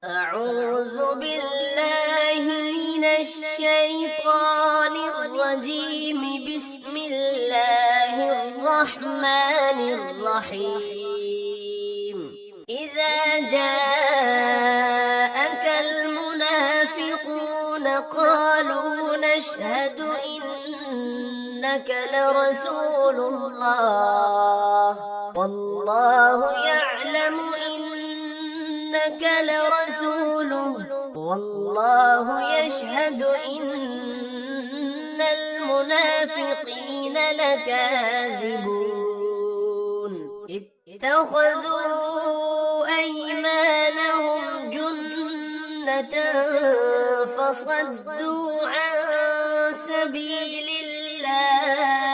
أعوذ بالله من الشيطان الرجيم. بسم الله الرحمن الرحيم. إذا جاءك المنافقون قالوا نشهد إنك لرسول الله والله يعلم إنك لرسوله والله يشهد إن المنافقين لكاذبون. اتخذوا أيمانهم جنة فصدوا عن سبيل الله